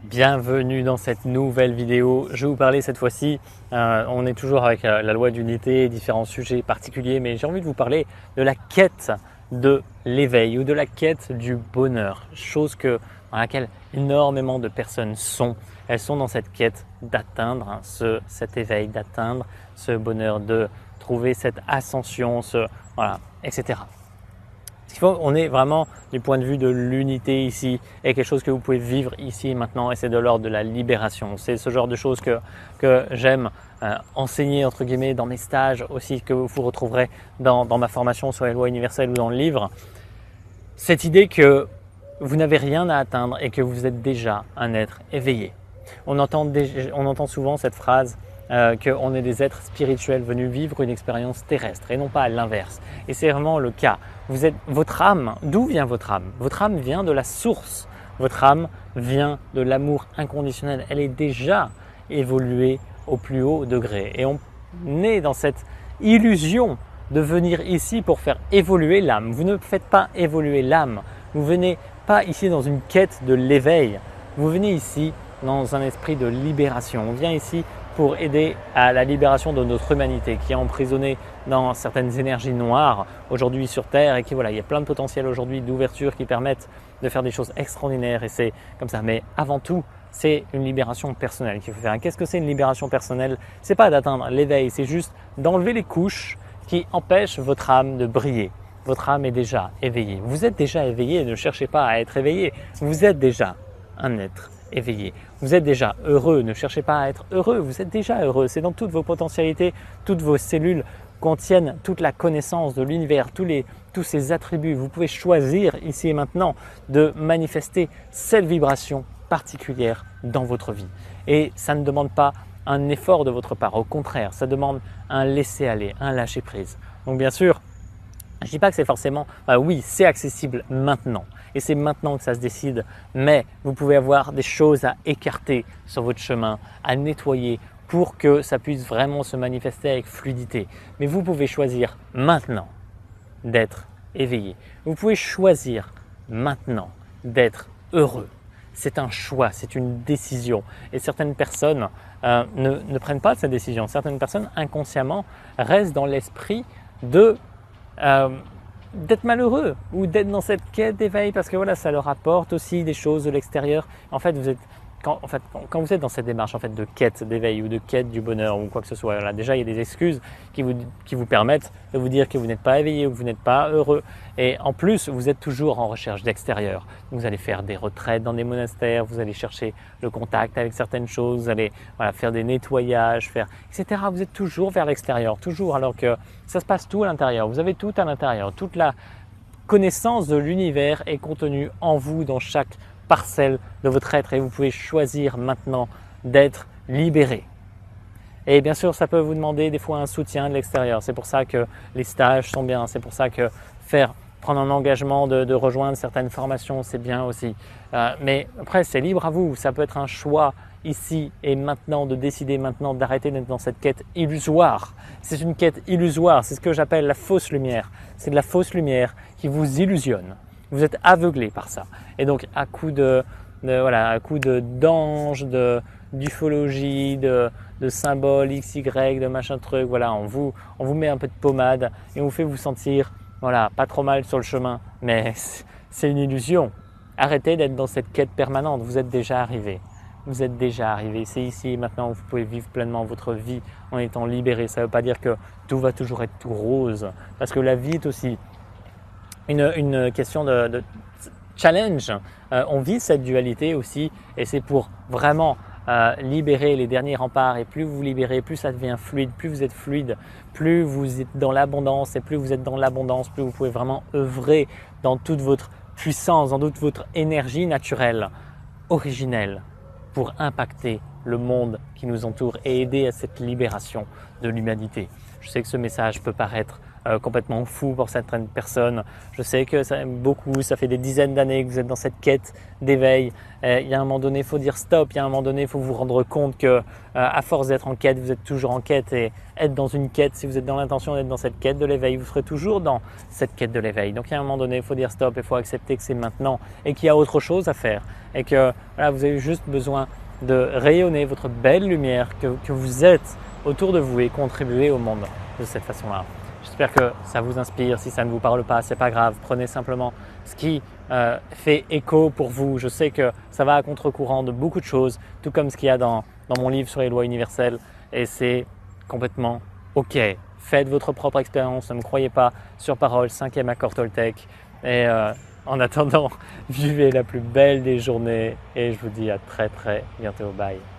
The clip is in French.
Bienvenue dans cette nouvelle vidéo. Je vais vous parler cette fois-ci, on est toujours avec la loi d'unité, différents sujets particuliers, mais j'ai envie de vous parler de la quête de l'éveil ou de la quête du bonheur, chose dans laquelle énormément de personnes sont. Elles sont dans cette quête d'atteindre cet éveil, d'atteindre ce bonheur, de trouver cette ascension, etc. On est vraiment du point de vue de l'unité ici et quelque chose que vous pouvez vivre ici et maintenant, et c'est de l'ordre de la libération. C'est ce genre de choses que j'aime enseigner entre guillemets dans mes stages aussi, que vous retrouverez dans ma formation sur les lois universelles ou dans le livre. Cette idée que vous n'avez rien à atteindre et que vous êtes déjà un être éveillé. On entend souvent cette phrase qu'on est des êtres spirituels venus vivre une expérience terrestre et non pas à l'inverse. Et c'est vraiment le cas. Votre âme, d'où vient votre âme? Votre âme vient de la source. Votre âme vient de l'amour inconditionnel. Elle est déjà évoluée au plus haut degré. Et on est dans cette illusion de venir ici pour faire évoluer l'âme. Vous ne faites pas évoluer l'âme. Vous venez pas ici dans une quête de l'éveil. Vous venez ici dans un esprit de libération. On vient ici pour aider à la libération de notre humanité qui est emprisonnée dans certaines énergies noires aujourd'hui sur Terre, et il y a plein de potentiel aujourd'hui d'ouverture qui permettent de faire des choses extraordinaires, et c'est comme ça. Mais avant tout, c'est une libération personnelle qu'il faut faire. Qu'est-ce que c'est une libération personnelle? C'est pas d'atteindre l'éveil, c'est juste d'enlever les couches qui empêchent votre âme de briller. Votre âme est déjà éveillée. Vous êtes déjà éveillé, ne cherchez pas à être éveillé. Vous êtes déjà un être éveillé. Vous êtes déjà heureux, ne cherchez pas à être heureux, vous êtes déjà heureux. C'est dans toutes vos potentialités, toutes vos cellules contiennent toute la connaissance de l'univers, tous ces attributs. Vous pouvez choisir ici et maintenant de manifester cette vibration particulière dans votre vie. Et ça ne demande pas un effort de votre part, au contraire, ça demande un laisser-aller, un lâcher-prise. Donc bien sûr, je ne dis pas que c'est forcément, oui, c'est accessible maintenant et c'est maintenant que ça se décide, mais vous pouvez avoir des choses à écarter sur votre chemin, à nettoyer pour que ça puisse vraiment se manifester avec fluidité. Mais vous pouvez choisir maintenant d'être éveillé. Vous pouvez choisir maintenant d'être heureux. C'est un choix, c'est une décision. Et certaines personnes ne prennent pas cette décision. Certaines personnes inconsciemment restent dans l'esprit d'être malheureux ou d'être dans cette quête d'éveil parce que ça leur apporte aussi des choses de l'extérieur. En fait, quand vous êtes dans cette démarche de quête d'éveil ou de quête du bonheur ou quoi que ce soit, déjà il y a des excuses qui vous permettent de vous dire que vous n'êtes pas éveillé ou que vous n'êtes pas heureux. Et en plus, vous êtes toujours en recherche d'extérieur. Vous allez faire des retraites dans des monastères, vous allez chercher le contact avec certaines choses, vous allez faire des nettoyages, etc. Vous êtes toujours vers l'extérieur, toujours, alors que ça se passe tout à l'intérieur. Vous avez tout à l'intérieur. Toute la connaissance de l'univers est contenue en vous, dans chaque parcelle de votre être, et vous pouvez choisir maintenant d'être libéré. Et bien sûr, ça peut vous demander des fois un soutien de l'extérieur. C'est pour ça que les stages sont bien. C'est pour ça que prendre un engagement de rejoindre certaines formations, c'est bien aussi. Mais après, c'est libre à vous. Ça peut être un choix ici et maintenant, de décider maintenant d'arrêter d'être dans cette quête illusoire. C'est une quête illusoire. C'est ce que j'appelle la fausse lumière. C'est de la fausse lumière qui vous illusionne. Vous êtes aveuglé par ça. Et donc, à coup d'anges, d'ufologie, de symboles XY, de machin truc, on vous met un peu de pommade et on vous fait vous sentir pas trop mal sur le chemin. Mais c'est une illusion. Arrêtez d'être dans cette quête permanente. Vous êtes déjà arrivé. Vous êtes déjà arrivé. C'est ici et maintenant que vous pouvez vivre pleinement votre vie en étant libéré. Ça ne veut pas dire que tout va toujours être tout rose. Parce que la vie est aussi une question de challenge. On vit cette dualité aussi, et c'est pour vraiment libérer les derniers remparts. Et plus vous libérez, plus ça devient fluide. Plus vous êtes fluide, plus vous êtes dans l'abondance. Et plus vous êtes dans l'abondance, plus vous pouvez vraiment œuvrer dans toute votre puissance, dans toute votre énergie naturelle, originelle, pour impacter le monde qui nous entoure et aider à cette libération de l'humanité. Je sais que ce message peut paraître complètement fou pour certaines personnes. Je sais que ça fait des dizaines d'années que vous êtes dans cette quête d'éveil. Il y a un moment donné, il faut dire stop. Il y a un moment donné, il faut vous rendre compte que à force d'être en quête, vous êtes toujours en quête, et être dans une quête, si vous êtes dans l'intention d'être dans cette quête de l'éveil, vous serez toujours dans cette quête de l'éveil. Donc il y a un moment donné, il faut dire stop, il faut accepter que c'est maintenant et qu'il y a autre chose à faire, et que voilà, vous avez juste besoin de rayonner votre belle lumière que vous êtes autour de vous et contribuer au monde de cette façon-là. J'espère que ça vous inspire. Si ça ne vous parle pas, c'est pas grave. Prenez simplement ce qui fait écho pour vous. Je sais que ça va à contre-courant de beaucoup de choses, tout comme ce qu'il y a dans mon livre sur les lois universelles, et c'est complètement OK. Faites votre propre expérience, ne me croyez pas sur parole, 5e accord Toltec. Et en attendant, vivez la plus belle des journées et je vous dis à très bientôt. Bye.